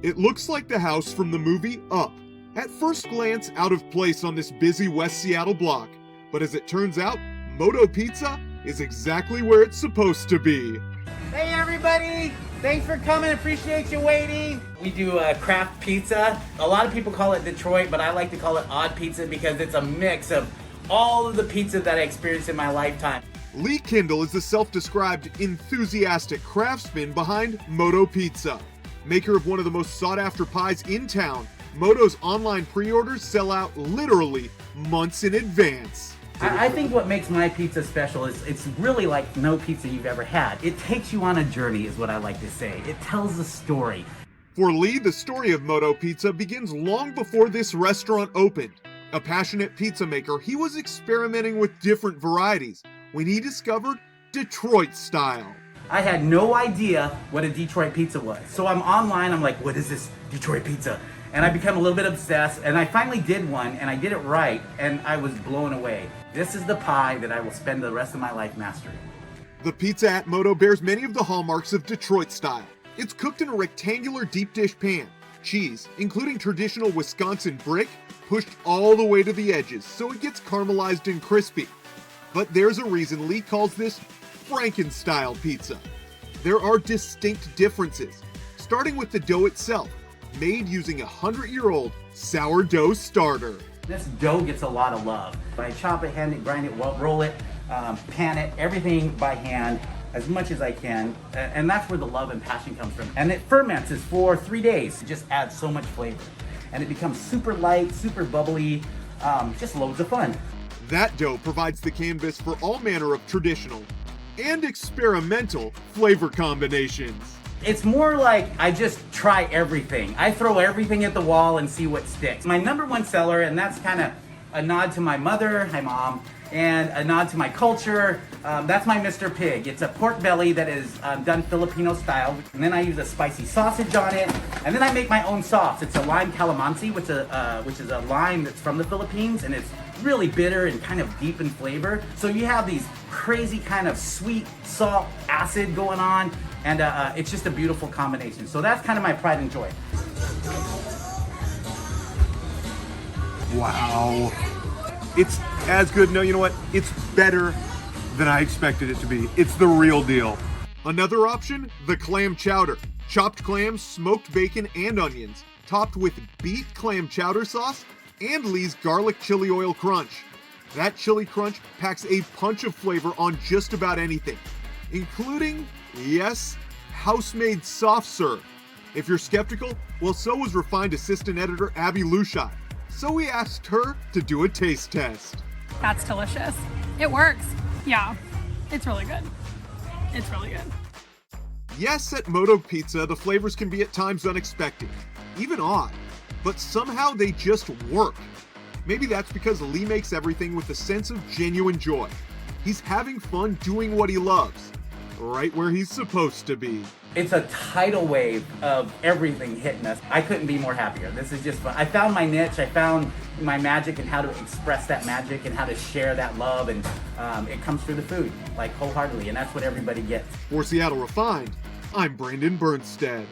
It looks like the house from the movie Up. At first glance, out of place on this busy West Seattle block. But as it turns out, MOTO Pizza is exactly where it's supposed to be. Hey everybody! Thanks for coming, appreciate you waiting. We do craft pizza. A lot of people call it Detroit, but I like to call it odd pizza because it's a mix of all of the pizza that I experienced in my lifetime. Lee Kindell is the self-described enthusiastic craftsman behind MOTO Pizza. Maker of one of the most sought-after pies in town, MOTO's online pre-orders sell out literally months in advance. I think what makes my pizza special is it's really like no pizza you've ever had. It takes you on a journey is what I like to say. It tells a story. For Lee, the story of MOTO Pizza begins long before this restaurant opened. A passionate pizza maker, he was experimenting with different varieties when he discovered Detroit style. I had no idea what a Detroit pizza was. So I'm online, I'm like, what is this Detroit pizza? And I become a little bit obsessed, and I finally did one, and I did it right, and I was blown away. This is the pie that I will spend the rest of my life mastering. The pizza at MOTO bears many of the hallmarks of Detroit style. It's cooked in a rectangular deep dish pan. Cheese, including traditional Wisconsin brick, pushed all the way to the edges so it gets caramelized and crispy. But there's a reason Lee calls this Franken-style pizza. There are distinct differences, starting with the dough itself, made using a 100-year-old sourdough starter. This dough gets a lot of love. I chop it, hand it, grind it, roll it, pan it, everything by hand as much as I can. And that's where the love and passion comes from. And it ferments for 3 days. It just adds so much flavor. And it becomes super light, super bubbly, just loads of fun. That dough provides the canvas for all manner of traditional and experimental flavor combinations. It's more like I just try everything. I throw everything at the wall and see what sticks. My #1 seller, and that's kind of a nod to my mother, hi mom, and a nod to my culture, that's my Mr. Pig. It's a pork belly that is done Filipino style. And then I use a spicy sausage on it. And then I make my own sauce. It's a lime calamansi, which is a lime that's from the Philippines, and it's really bitter and kind of deep in flavor. So you have these crazy kind of sweet, salt, acid going on, and it's just a beautiful combination. So that's kind of my pride and joy. Wow. It's as good. No, you know what? It's better than I expected it to be. It's the real deal. Another option, the clam chowder. Chopped clams, smoked bacon, and onions, topped with beet clam chowder sauce and Lee's garlic chili oil crunch. That chili crunch packs a punch of flavor on just about anything, including, yes, house-made soft serve. If you're skeptical, well, so was refined assistant editor Abby Lushai. So we asked her to do a taste test. That's delicious. It works. Yeah, it's really good. It's really good. Yes, at MOTO Pizza, the flavors can be at times unexpected, even odd, but somehow they just work. Maybe that's because Lee makes everything with a sense of genuine joy. He's having fun doing what he loves, right where he's supposed to be. It's a tidal wave of everything hitting us. I couldn't be more happier. This is just fun. I found my niche, I found my magic and how to express that magic and how to share that love, and it comes through the food, like wholeheartedly, and that's what everybody gets. For Seattle Refined, I'm Brandon Bernstead.